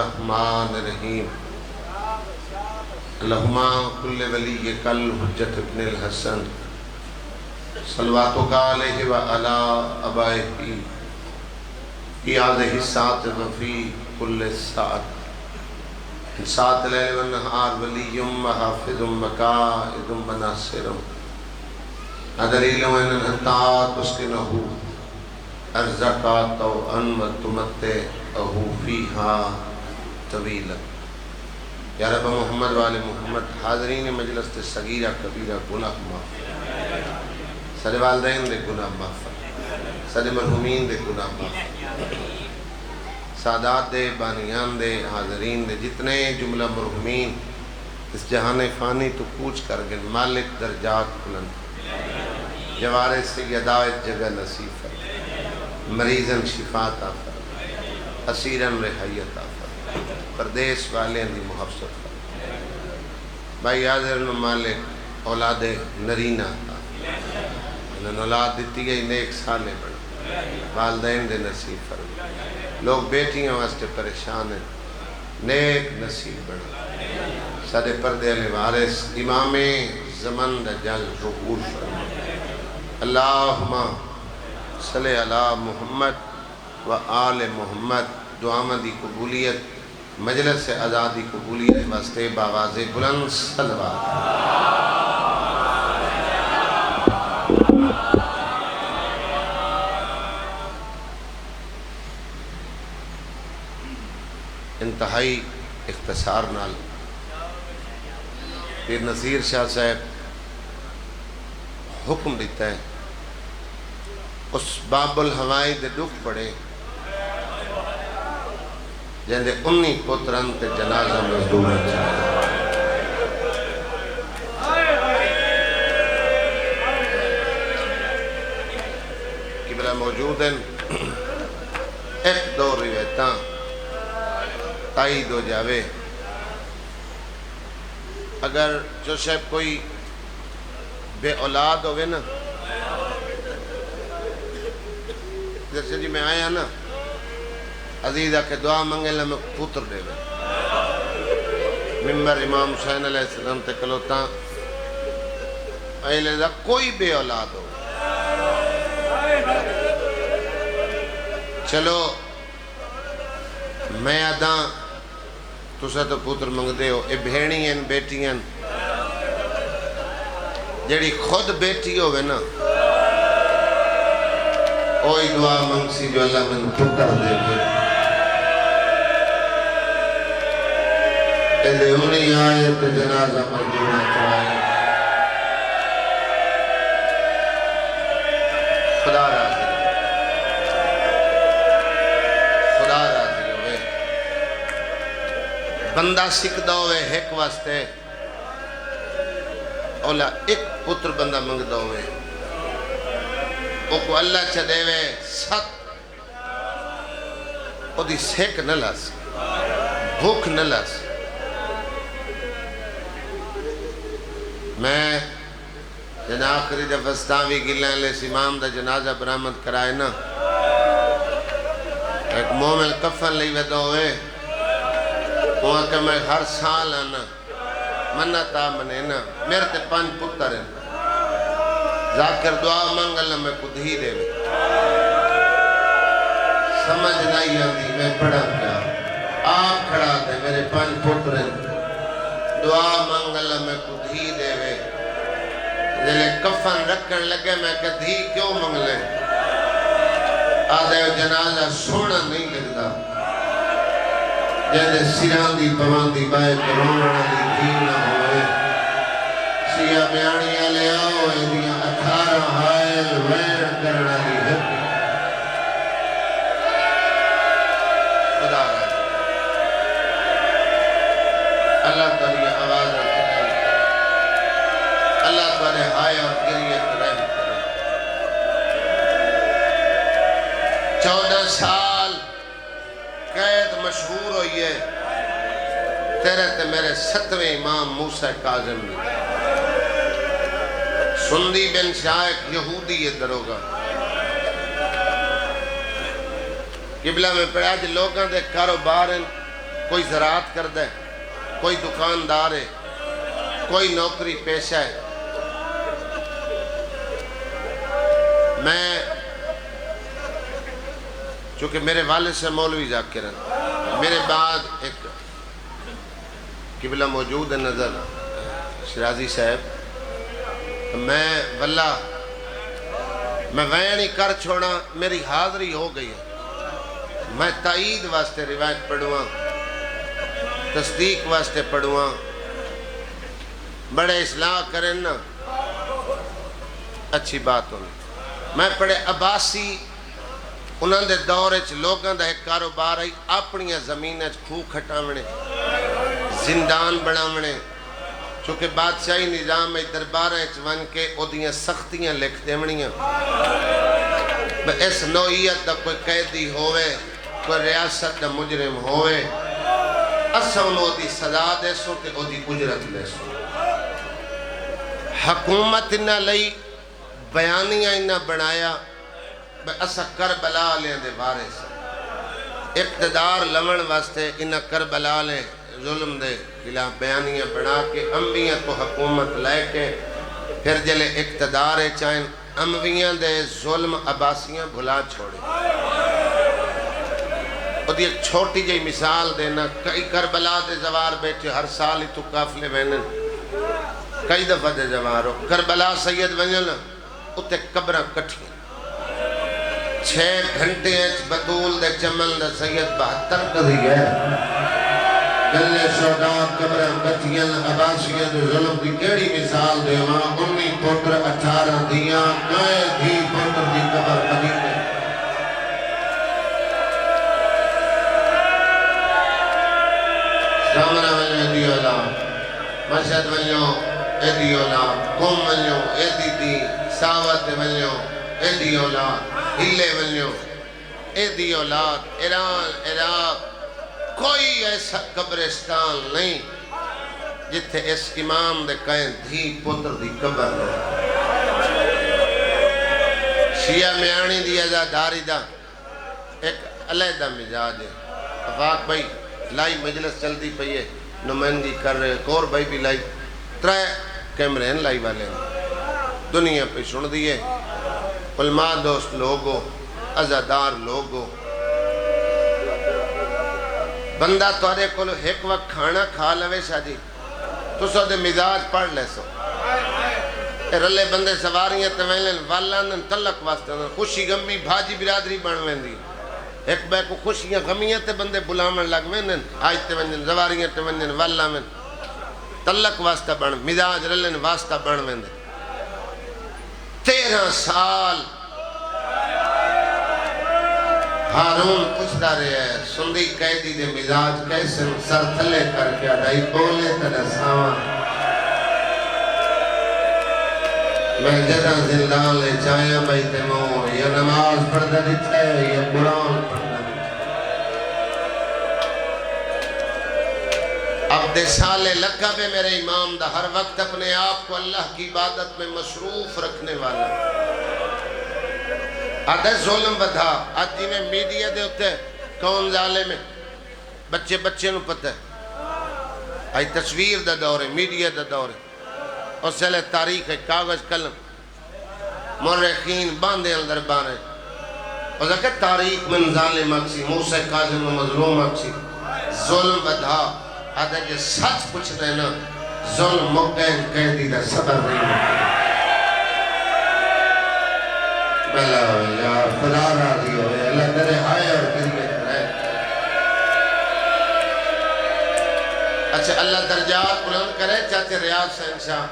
الرحمن الرحیم اللہم کل ولی کل حجت ابن الحسن صلواتک علیہ وعلا ابائہ فی هذه الساعة وفی کل ساعة ساعة لیل والنہار ولی وحافظ وقائد وناصر ادلیل وانتا تسکنہ ارزقا طوعا وتمتعہ فیہا طویلا۔ یا رب محمد وآل محمد حاضرین مجلس صغیرہ کبیرہ گناہ معاف، سارے والدین دے گناہ معاف، سارے مرحومین دے گناہ معاف، سادات دے بانیان دے حاضرین دے جتنے جملہ مرحومین اس جہان فانی تو کوچ کر گئے مالک درجات بلند، جوار سیدات جگہ نصیب فرما، مریضاً شفا عطا فرما، اسیراً رہائی عطا فرما، پردیس والے دی محفظت فرما۔ بھائی حاضر مالک اولاد نرینہ عطا فرما، انہوں اولاد دیتی گئی نیک سالے بڑھا، والدین دے نصیب فرما، لوگ بیٹیاں واسطے پریشان ہیں نیک نصیب بڑھا، سارے پردے علیہ وارث امام زمن دجال ظہور فرما۔ اللہم صلی علی محمد و آل محمد۔ دعا دی قبولیت مجلس آزادی قبولیت واسطے باواز بلند صلوات۔ انتہائی اختصار نال پیر نصیر شاہ صاحب حکم دیتا ہے اس باب الہوائی دے دکھ پڑے جن دے 19 پتران تے جنازہ مزدور قبلہ موجود ہیں، ایک دو روایتاں تائید ہو جاوے۔ اگر جو شاید کوئی بے اولاد ہوئے نا، جیسے جی میں آیا نا عزیزہ کے دعا منگے لے میں پوتر دے وے ممبر امام حسین علیہ السلام تے کلوتاں اہلِ کوئی بے اولاد ہو چلو میں آدھاں تُسا تو پوتر منگ دے ہو، اے بھینی ہیں بیٹی ہیں جیڑی خود بیٹی ہوئے نا اوہی دعا منگ سی جو اللہ من پتر دے گے اے دے انہی آیت جنازہ مجھونا چاہے۔ خدا راضی خدا راضی ہوئے، بندہ سکھ ہوئے ایک واسطے اولا ایک پتر بندہ منگ ہوئے او کو اللہ چلے وے ست او دی سیک نہ لاس بھوک نہ لاس۔ میں جن آخری دفعہ ستاوی گلیں لے امام دا جنازہ برآمد کرائے نا، ایک مومن کفن لئی ویدہ ہوئے وہاں کہ میں ہر سال آنا منتا منے نا میرے تے 5 پتر ہیں، ذاکر دعا منگل میں کو دھی دے وے سمجھ نہیں آتی میں پڑھا کیا آپ کھڑا دے میرے 5 پتر ہیں، دعا منگل میں کو دھی دے وے جلے کفن رکھن لگے میں کہ دھی کیوں منگلے آدھے جنازہ سونا نہیں لگتا جیسے سیران دی پوان دی بائے کرونا دی دھی نہ ہوئے سیاہ میانیاں لے آؤ ایدیاں 18 حائل وین کرنا دی حق خدا رہا اللہ تعالی آواز رکھے اللہ تعالی ہائے اور گریت رحم کرے۔ 14 سال قید مشہور ہوئی ہے تیرے تے میرے 7ویں امام موسیٰ کاظم نے سندی بن شائق یہودی یہ دروگا قبلہ میں پڑھا جی لوگاں دے کاروبار ہیں کوئی زراعت کردا ہے، کوئی دکاندار ہے، کوئی نوکری پیشہ ہے۔ میں چونکہ میرے والد سے مولوی ذاکر ہیں، میرے بعد ایک قبلہ موجود ہے نظر شرازی صاحب، میں واللہ میں وین ہی کر چھوڑا، میری حاضری ہو گئی ہے۔ میں تائید واسطے روایت پڑھواں، تصدیق واسطے پڑھواں، بڑے اصلاح کریں نا اچھی بات ہوئی۔ میں پڑھے عباسی انہوں دے دور لوگوں دا ایک کاروبار ہے اپنی زمین کھو کھٹاونے، زندان بناونے، چونکہ بادشاہی نظام میں دربار ون کے او دیاں سختیاں لکھ دیونیاں، اس نوعیت دا کوئی قیدی ہوئے، کوئی ریاست دا مجرم ہوئے، اسا انہوں دی سزا دے سو تے او دی اجرت لے سو۔ حکومت انہا لئی بیانیاں انہا بنایا، اسا کربلا لیں دے بارے سے اقتدار لمن واسطے انہا کربلا لیں ظلم دے خلاف بیانیاں بنا کے امویاں کو حکومت لے کے پھر جلے اقتدار چاہیں امویاں دے ظلم عباسیاں بھلا چھوڑے۔ اور ایک چھوٹی جائی مثال دینا، کئی کربلا دے زوار بیٹھے ہر سال ہی تو قافلے بینن، کئی دفعہ دے زوار ہو کربلا سید بنجل اتے قبرہ کٹھیں 6 گھنٹے بطول دے چمل دے سید 72 کدھی ہے گلے شہداء قبرہ کٹھیں عباسیہ دے ظلم دی کیڑی مثال دے وہاں 19 پوتر 18 دیاں کائے دھی پوتر دی قبر کدھی ہے۔ سامنہ ونیو ایدی اولاد، مشہد ونیو ایدی اولاد، قوم ونیو ایدی دی، ساوت ونیو ایدی اولاد، ہلے ونیو ایدی اولاد، ایران عراق کوئی ایسا قبرستان نہیں جتھے اس امام دے کہیں دھی پتر دی قبر ہے۔ شیعہ میانی دی ازاداری دا ایک علیحدہ مزاج ہے۔ افاق بھائی لائی مجلس چلتی پئی ہے، نمائندگی کر رہے، کور بھائی بھی لائی، 3 کیمرے ہیں لائی والے ہیں، دنیا پہ سن دیئے، علماء دوست لوگو، عزادار لوگو۔ بندہ توڑے کولو ایک وقت کھانا کھا لوے شاہ تو سو دے مزاج پڑھ لے سو۔ رلے بندے سواریاں تویلن والان تلق واسطے خوشی غمی بھاجی برادری بنوین دی، ایک بے کو خوشیاں غمیاں تے بندے بلامن لگ وینن، آج تے ونجن زواریاں تے ونجن والامن تلق واسطہ بن مزاج رلن واسطہ بن وین دے۔ 13 سال ہارون پوچھتا رہے ہے سندی قیدی دے مزاج کیسے سر تھلے کر کے آدھائی بولے تلے ساواں میں جدہ زندان لے چاہیاں بیتے مو یا نماز پڑھتا دیتا ہے یا قرآن پڑھتا دیتا ہے۔ اب دے سالے لکھا بے میرے امام دا ہر وقت اپنے آپ کو اللہ کی عبادت میں مصروف رکھنے والا آدھے ظلم بدھا۔ آج جی میں میڈیا دے ہوتے کون ظالم ہے بچے نو پتہ ہے، آئی تصویر دا دور ہے، میڈیا دا دور ہے، اور سلے تاریخ ہے، کاغذ قلم مرخین باندے اندر بانے اور ذکر تاریخ من ظالم اکسی موسیٰ قاظم و مظلوم اکسی ظلم بدھا آدھے کہ سچ پوچھ دینا ظلم مقین قیدی دا صبر نہیں ہوتا۔ بلا یار خدا راضی ہوئے اللہ تیرے آئے اور قریت رہے۔ اچھا اللہ درجات بلند کرے چاہتے ریاض سہنشاہ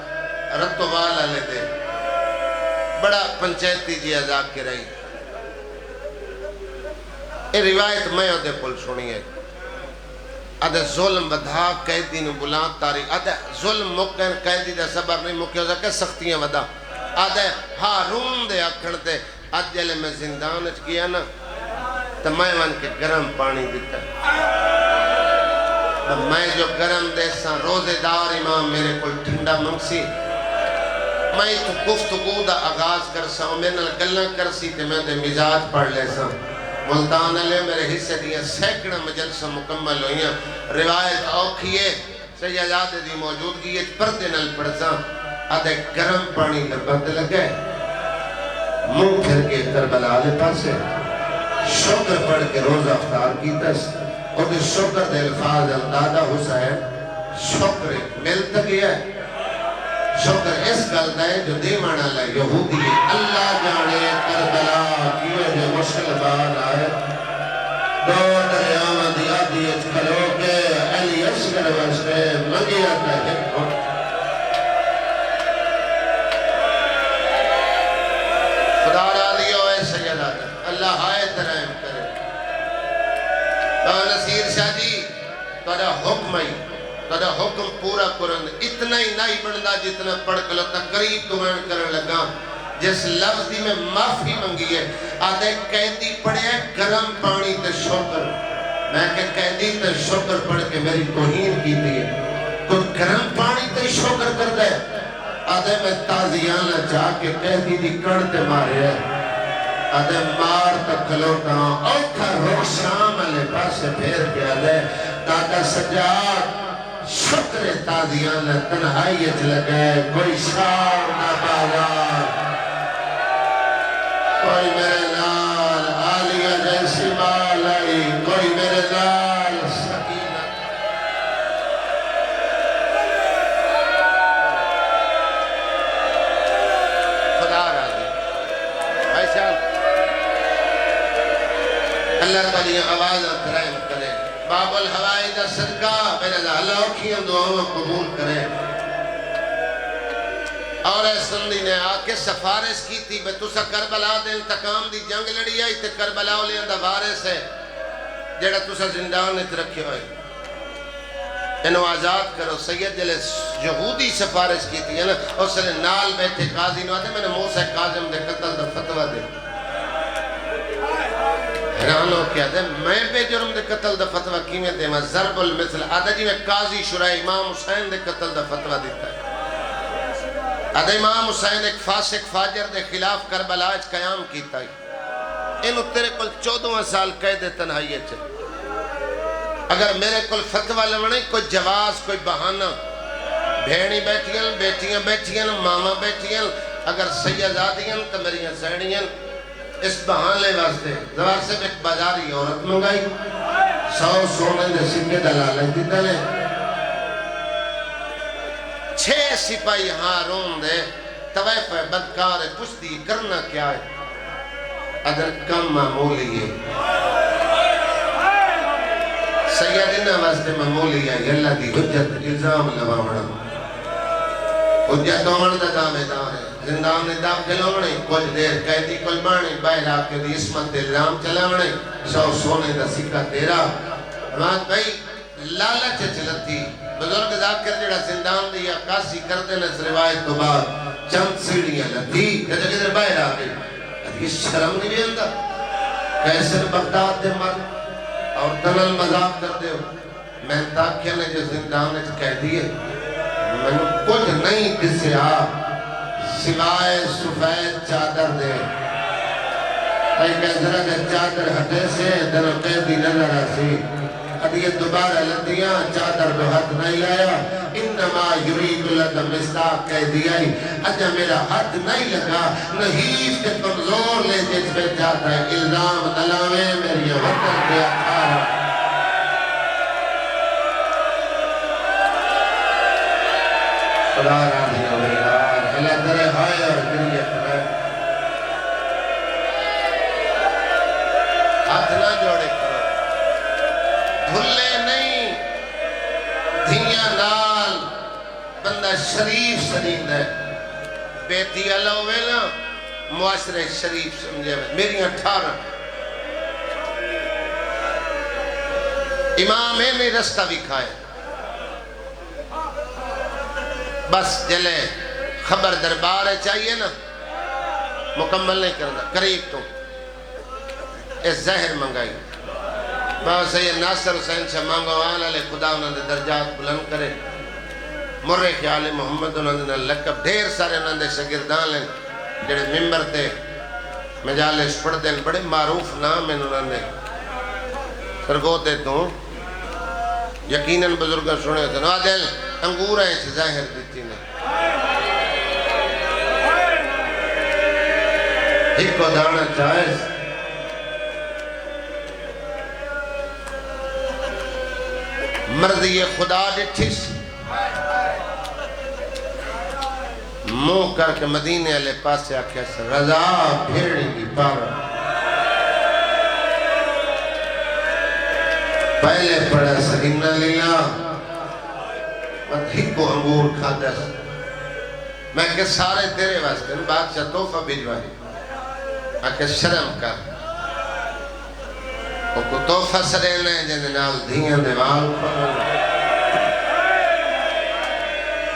رتو والا لے دے بڑا پنچایتی جی عذاب کے رہی۔ یہ روایت میں دے پل سنی ہے آدھے ظلم بدھا قیدی نو بلان تاریخ آدھے ظلم مکن قیدی دے صبر نہیں مکہ ہو سکے سختیاں ودا آدھے ہارون دے اکھڑ تے آج جلے میں زندان اچ گیا نا تو میں وان کے گرم پانی دیتا میں جو گرم دے ساں روزے دار امام میرے کو ٹھنڈا منگسی میں تو گفتگو دا آغاز کر ساں میں نل گلہ کر سی تے میں دے مزاج پڑھ لے ساں ملتان علیہ میرے حصے دیا سینکڑا مجلس مکمل ہوئیاں روایت اوکھیے سیدات دی موجودگی ہے پردے نل پڑھتا آدھے گرم پانی لبند لگے منہ پھر کے کربلا لے پاسے شکر پڑھ کے روز افطار کی تس اور دے شکر دے الفاظ دادا حسین شکر ملتا گیا ہے شکر اس گلدہ ہے جو دیمانا لے یہودی اللہ جانے کربلا کیوے جو مشکل بار آئے دو دریاں دیا دیت کھلو کے علی اشکر وشکے مگیت ہے خدا را لیو اے سیدہ اللہ آئے ترائم کرے تو نصیر شاہ جی تھوڑا حکم ہی تھوڑا حکم پورا کرن اتنا ہی نہیں بڑھنا جتنا پڑھ کلو تقریب تو میں کرن لگا جس لفظ دی میں معافی منگی ہے آدھے قیدی پڑھے ہے گرم پانی تے شکر میں کہ قیدی تے شکر پڑھ کے میری توہین کی دی ہے تو گرم پانی تے شکر کر دے آدھے میں تازیانہ جا کے قیدی دی کڑتے مارے ہے آدھے مار تک کھلوتا ہوں اوکھا روشام علی پاسے پھیر کے آدھے دادا سجاد شکر تازیانہ تنہائیت لگے کوئی شار نہ بازار کوئی میرے نال آلیہ جیسی مال آئی کوئی میرے نال سکینہ خدا راضی بھائی صاحب اللہ تعالیٰ آواز اترائم کرے باب الحوائی دا صدقہ میرے اللہ کیوں دعاوں قبول کرے اور اے سندی نے آکے سفارش کی تھی بے تُسا کربلا دے انتقام دی جنگ لڑی آئی تے کربلا لے اندہ وارث ہے جیڑا تُسا زندان نے رکھے ہوئے انہوں آزاد کرو سید جلے یہودی سفارش کی تھی اس نے نال بیٹھے قاضی نو آتے میں نے موسیٰ کاظم دے قتل دا فتوہ دے حیران ہو کیا دے میں بے جرم دے قتل دا فتوہ کیمیں دے میں ضرب المثل آدھا جی میں قاضی شرعی امام حسین دے قتل دا فتوہ دیتا ہے آدھا امام حسین ایک فاسق فاجر دے خلاف کربلا اچ قیام کیتا ہے انہوں تیرے کل 14 سال قید تنہائی ہے اگر میرے کل فتوہ لونے کوئی جواز کوئی بہانہ بھیڑی بیٹھیاں بیٹھیاں ماما بیٹھیاں اگر سیدادیاں تو میری زینیاں اس بہانے واسطے زوار سے ایک بازاری عورت منگائی 100 سونے دے سکے دلالت دی دلے 6 سپاہی ہارون دے طویف بدکار پشتی کرنا کیا ہے اگر کم معمولی ہے سیدنا واسطے معمولی ہے اللہ دی حجت الزام لواؤنا حجت ہومن دا دامے دار ہے زندان نے داخل ہونے کچھ دیر قیدی کل بانے باہر آکے دی اسمت الزام چلاونے 100 سونے دا سکہ تیرا ہمات بھائی لالچ چلتی بزرگ ذاکر جڑا زندان دی عکاسی کردے نس روایت تو بعد چند سیڑیاں لتی کہتے کدھر باہر آگے یہ شرم نہیں بھی اندر کیسر بغداد دے مر اور دلل مذاق کر دے میں تاکیہ نے جو زندان نے کہہ دیئے میں نے کچھ نہیں کسے سوائے سفید چادر دے ایک ایسرہ دے چادر ہٹے سے دنو قیدی نظر آسی ادھیے دوبارہ لدیاں چادر دو ہاتھ نہیں لایا انما یرید لکم مستاق کہہ دیائی اجھا میرا ہاتھ نہیں لگا نحیف کے کمزور لے جس پہ جاتا ہے الزام نلاوے میری وطن کے اکھارا خدا راضی ہوئے اللہ ترے ہائے اور گریت میں ہاتھ نہ جوڑے کرو دھلے نہیں دھیاں نال بندہ شریف سنید ہے بیٹی اللہ ہوئے نا معاشرے شریف سمجھے میں میری 18 امام ہے میں رستہ بھی کھائے بس جلے خبر دربار ہے چاہیے نا مکمل نہیں کرنا قریب تو اس زہر منگائی بابا سید ناصر حسین سے مانگو آن لے خدا انہوں نے درجات بلند کرے مرے خیال محمد انہوں نے لقب ڈھیر سارے انہوں نے شگردان لیں جڑے ممبر تے مجالس پڑھ دیں بڑے معروف نام انہوں نے سرگو دے تو یقیناً بزرگاں سنے تھے نو دل انگور ہیں سے ظاہر دیتی نے ایک کو دانا چاہیز مرضی خدا ڈٹھس منہ کر کے مدینے والے پاسے آکھیا رضا بھیڑی کی پار پہلے پڑھا سکینہ لیلا مدھی کو انگور کھاتا میں کہ سارے تیرے واسطے بادشاہ تحفہ بھیجوائی آکے شرم کر کو تحفہ سرینے جنہیں نال دھیاں دیوال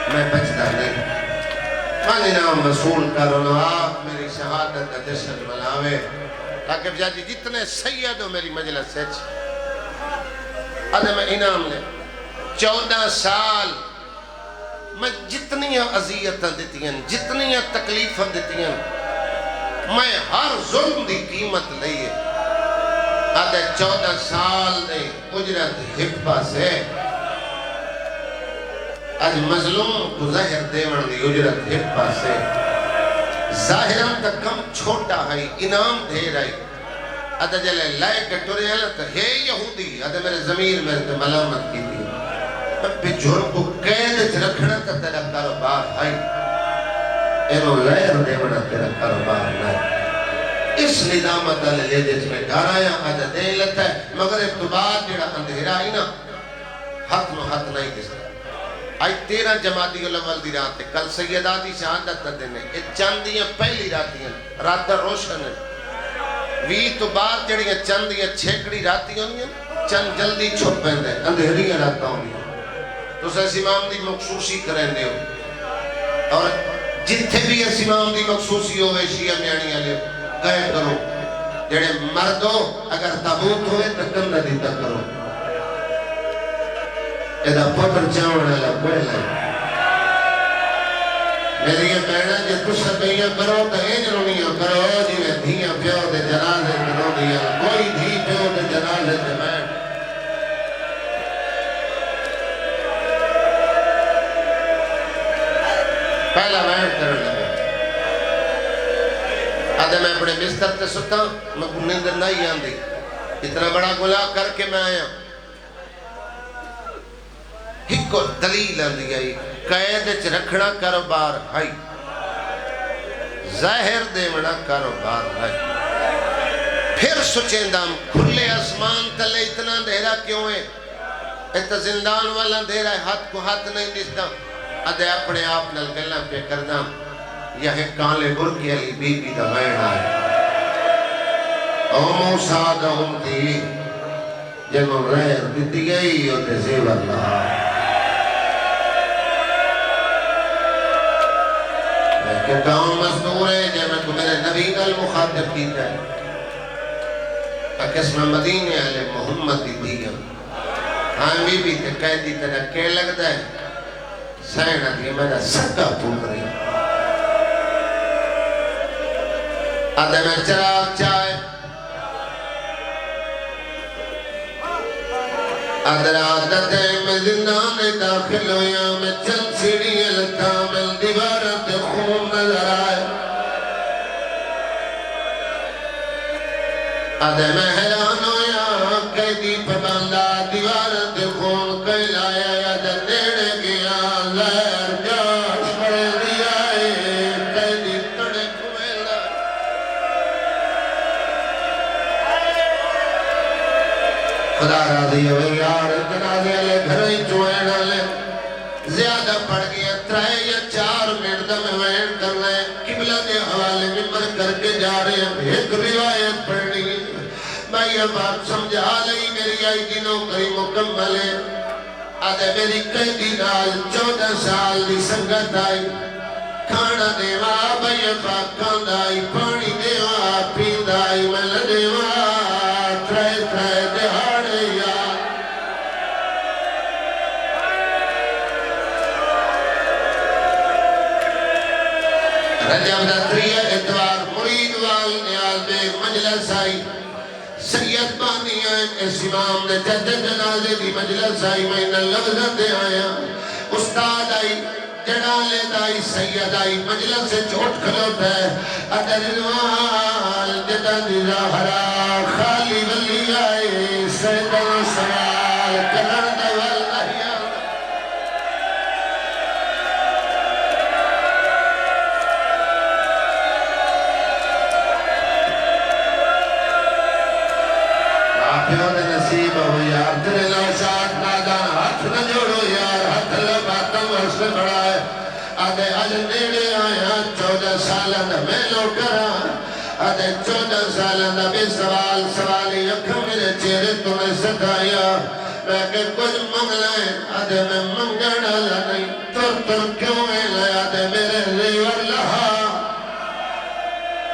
میں بچتا نہیں مانی نام مسئول کرو آپ میری شہادت کا جشن مناوے تاکہ بجاجی جتنے سید ہو میری مجلس سے میں انعام لے 14 سال میں جتنی عذیتاں دیتی ہیں جتنی تکلیفاں دیتی ہیں میں ہر ظلم دی قیمت لئیے آدھے 14 سال دے اجرت حفبہ سے آج مظلوم کو ظاہر دیوان دی اجرت حفبہ سے ظاہران تا کم چھوٹا ہے انعام دے رہی آدھے جلے لائے کٹورے ہیں تو ہے یہودی آدھے میرے ضمیر میں تو ملامت کی تھی پہ جرم کو قید رکھنا تا تیرا کاروبار ہے انہوں لائر دیونا تیرا کاروبار نہیں اس ندامت اللہ لے جس میں گھر آیا آجا دے لیتا ہے مغرب تو بعد جڑا اندھیرا ہی نا حق نو حق نہیں کس آئی 13 جماعتی الاول دی رات ہے کل سیدہ دی شہادت دینے یہ چاندیاں پہلی راتی ہیں رات در روشن ہے وی تو بعد جڑیاں چاندیاں چھیکڑی راتی ہونی ہیں چند جلدی چھپ پہندے اندھیریاں راتا ہونی ہیں تو سیس امام دی مخصوصی کریں دے ہو اور جتھے بھی اس امام دی مخصوصی ہوئے شیعہ میانی علیہ گئے کرو جڑے مردو اگر تابوت ہوئے تو کم نہ دیتا کرو ایدہ پتر چاوڑا لگ کوئے لائے میری یہ کہنا جی تو سبیہ کرو تو ایجرونیاں کرو جی میں دھیاں پیو دے جنازے کرو دیا کوئی دھی پیو دے جنازے دے بیٹھ پہلا بیٹھ کر لگے آدھے میں اپنے بستر تے ستا میں نیندر نہیں آندی اتنا بڑا گناہ کر کے میں آیا ایک کو دلیل آندی آئی قید چ رکھنا کاروبار ہے ظاہر دیونا کاروبار ہے پھر سوچیں دام کھلے آسمان تلے اتنا اندھیرا کیوں ہے اتنا زندان والا اندھیرا ہے ہاتھ کو ہاتھ نہیں دستا آدھے اپنے آپ نل گلہ پہ کرنا یہ کالے برکی علی بی بی دا بیڑا ہے او موسیٰ دا امتی جنہوں رہر دیتی گئی ہوتے زیور لہا کہ کام مزدور ہے جب میں کو میرے نبی کا المخاطب کی جائے اکس میں مدینہ علیہ محمد دی دیا ہاں بی بی تے قیدی تیرا کہ لگتا ہے سینہ دی میرا سکا پھوک رہی آدھے میں چراغ چاہے ادھر عادتیں میں زندان داخل ہویا میں چند سیڑھی لتا میں دیوارت خون نظر آئے ادھر میں حیران ہویا قیدی پبندہ دیوارت خون کل آیا یا نیڑے گیا لہر جاش پڑ دیا قیدی تڑے کھویلا خدا راضی ہوئی جنازے لے گھریں چوئینا لے زیادہ پڑ گیا 3 یا 4 منٹ میں وین کر رہے قبلہ کے حوالے ممبر کر کے جا رہے ہیں ایک روایت پڑھنی میں یہ بات سمجھا لئی میری آئی دنوں کری مکمل ہے آدھے میری قیدی نال 14 سال دی سنگت آئی کھانا دیوا بھئی پاک کھاندائی پانی دیوا پیندائی مل دیوا ترے دہاڑے یا رجب دا تریہ اتوار مرید وال نیاز بے مجلس آئی سید بانی آئین اس امام نے جدد جنازے دی مجلس آئی میں انہا لفظ دے آیا استاد آئی جنالے دائی سید آئی مجلس سے چھوٹ کھلوتا ہے ادر انوال جدہ دی راہرا خالی ولی آئے سیدہ سوال کرن دوال احیان پیو دے نصیب ہو یار تیرے لاشات نادان ہاتھ نہ جوڑو یار ہاتھ لباتم ورس بڑا ہے آدھے آج نیڑے آیا 14 سالہ دا میں لو کرا آدھے 14 سالہ دا بے سوالی اکھا میرے چہرے تمہیں سکھایا میں کہ کچھ منگلائیں آدھے میں منگڑا نہیں تر کیوں ہے لائے آدھے میرے ریور لہا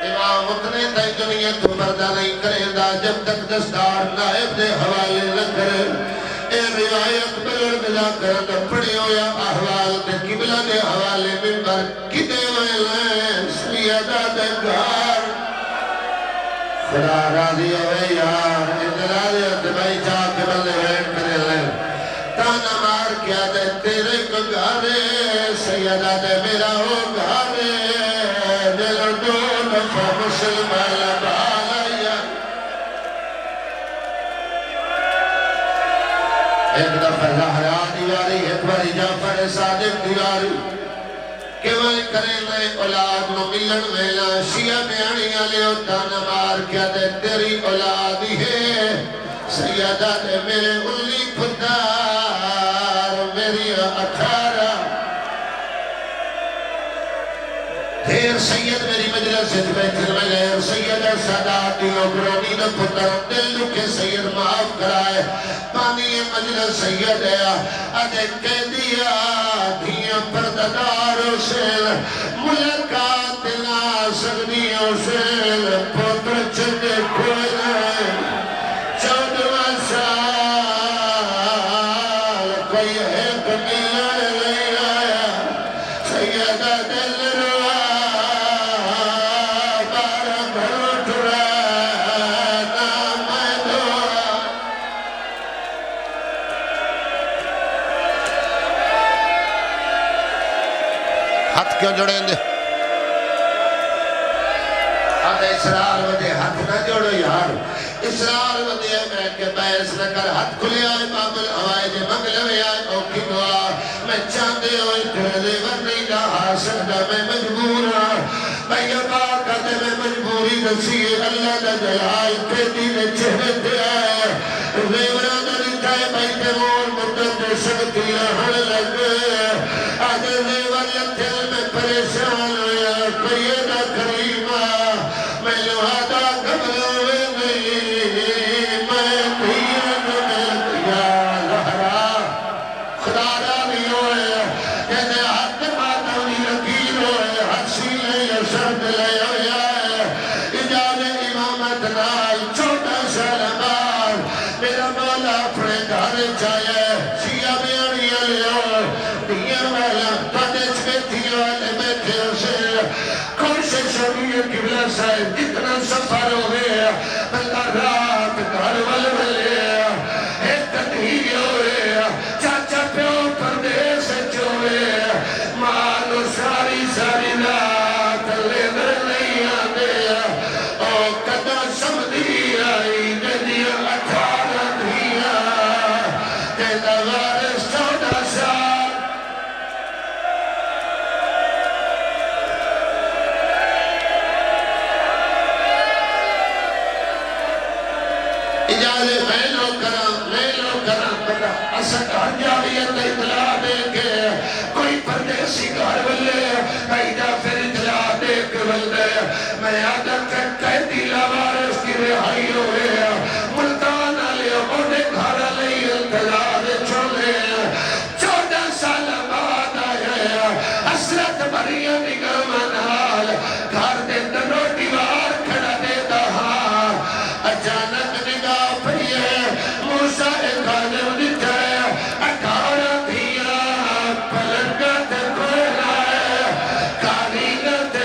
امام اتنے تائی دنیا تو پردہ نہیں کریں دا جب تک دستار نائب دے حوالے نہ کرے اے روایت بلرد دا کرن پڑی ہویا احوال دے قبلہ دے حوالے منبر کدے ویلیں سیدہ دے گھار خدا راضی ہوئے یار ادلالت بھائی چاہ کے بندے ویٹ کرے لیں تانا مار کیا دے تیرے کو گھارے سیدہ دے میرا ہو گھارے دل دو نفع مسلمان لبالا ایک دفعہ زہرا دیواری ایک باری جعفر صادق دیواری کہ وہ کریں لئے اولاد نو ملن ویلا شیعہ بیانیاں لے تانا مار کیا دے تیری اولادی ہے سیدہ دے میرے الی پتار میری 18 پھر سید میری مجلس سے بیٹھر میں غیر سید ساداتی اگرونی دا پتر دل لکھے سید معاف کرائے پانی مجلس سید ہے آدھے کہہ دیا دھیاں پردداروں سے ملکات لا سگنیوں سے پتر چلے کوئی نہیں 14 سال کوئی ہے کمیلہ لے آیا سیدہ دل کیوں جڑیں دے آدھے اسرار ودے ہاتھ نہ جوڑو یار اسرار ودے میں کہ بیس نہ کر ہاتھ کھلے آئے بابل ہوائے دے منگلوے آئے اوکی دعا میں چاندے ہوئے کرلے ورنی دا حاصل دا میں مجبورا میں پاک دے میں مجبوری نسیے اللہ دا جلال پیٹی نے چہرے دے آئے ریورہ دا لکھائے بیٹے مور مدد دے سکتی رہن لگے آدھے ریور لکھل میں پریشان ہویا کوئی دا کریمہ میں لوہادہ گھبلوے نہیں میں دھیان میں یا لہرا خدا را بھی ہوئے کہتے ہاتھ ماتونی لکیر ہوئے حسی لے شرد لے ہویا اجاز امامت نال 14 سال بعد میرا مولا اپنے گھر چاہے شیعہ بیانیاں لے ہو دیا والا پدش بیٹھی والے بیٹھے اسے کوشش ہوئی قبلہ صاحب جتنا سفر ہوئے اللہ رات گھر والے ایک تدہیر ہوئے چاچا پیو پردیس چوئے مانو ساری ساری رات لے نہیں آنے او قدر سمدھی آئی ندیا 18 دھیا تینا وارس 14 سال اجازے میں لو کرا بتا اسد حجاویت اطلاع دے کے کوئی پردیسی گھر بلے ایجا پھر اطلاع دے کے بلے میں عادت قیدی لوارس کی رہائی ہوئے ملتان علی اوڑے گھر علی اطلاع دے چھولے 14 سال بعد آئے حسرت مریم نگم انحال گھر دے دنو دیوار کھڑا دے دہاں اچانک نگاہ پڑیے موسیٰ کاظم دکھائے 18 دھیاں پلنگت کوئی لائے کالیگت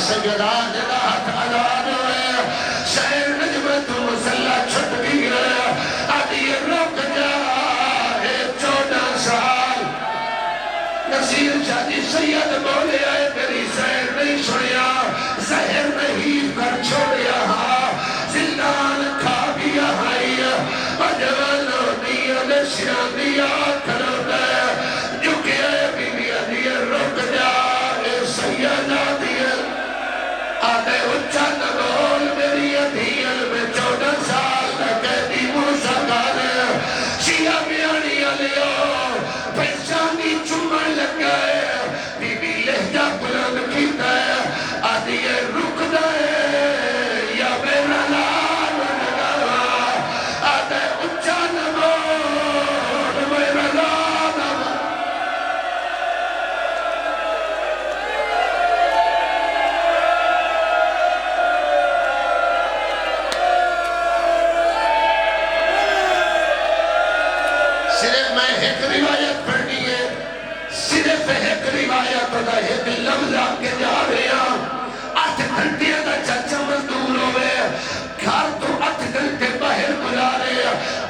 سیدان رات آزاد ہوئے شہر نجمت مسلح چھٹ گئی ہے آدھی رک جا 14 سال نصیر شادی سید بولے آئے میری زہر نہیں سنیا زہر نہیں کر چھوڑیا زندان کھا گیا ہائی بجوانو دیا نشیان دیا کھلو دے جو کہ اے بی بی دیا رک جا اے سیدہ دیا آدھے اچھا نگول میری ادھیل میں 14 سال قیدی موسیٰ گانے شیعہ بیانی علیو پہچانی چمن لگ گئے بی بی لہجہ بلند کیتا ہے آدھی رک دائے یا میرا لال نگاہ آدھے اچھا نگول میرا لال صرف میں ایک روایت پڑھنی ہے صرف ایک روایت دا ایک لفظ آپ کے جا رہے ہیں 8 گھنٹے دا چچا مزدور ہوئے گھر تو 8 گھنٹے باہر گزارے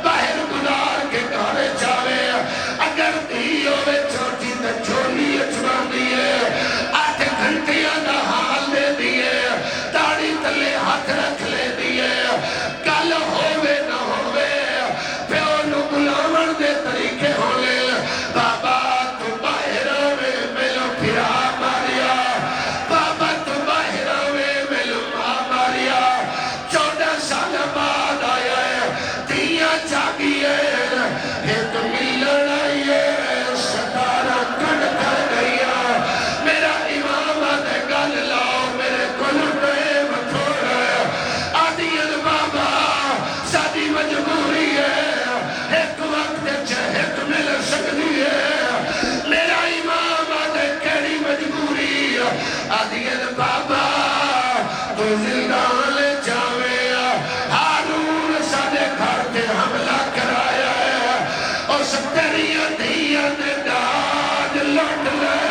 باہر گزار کے گھارے جاوے اگر دی ہوئے چھوٹی تا چھوڑی اچھوان دیئے 8 گھنٹے دا حال دے دیئے داڑی تلے ہاتھ رکھ لے دیئے کل ہوئے نہ ہوئے پیو نو غلامن دے طریقے ہوئے بابا تو باہر ہوئے ملو پھرا ماریا بابا تو باہر ہوئے ملو ماریا 14 سال بعد آیا ہے دیا جاگی ہے ایک ملن آئی ہے 17 کڑ کر گیا میرا امام آدھے گل لاؤ میرے کل پہ مطور ہے آدھی بابا سادی مجبوری ہے ایک وقت چہت مل سکتی ہے میرا امام آدھے کیڑی مجبوری آدھی بابا تو زندان لے جاوے ہارون سادے گھر کے حملہ کرایا ہے اس تیری دیا نے داد لوٹ لے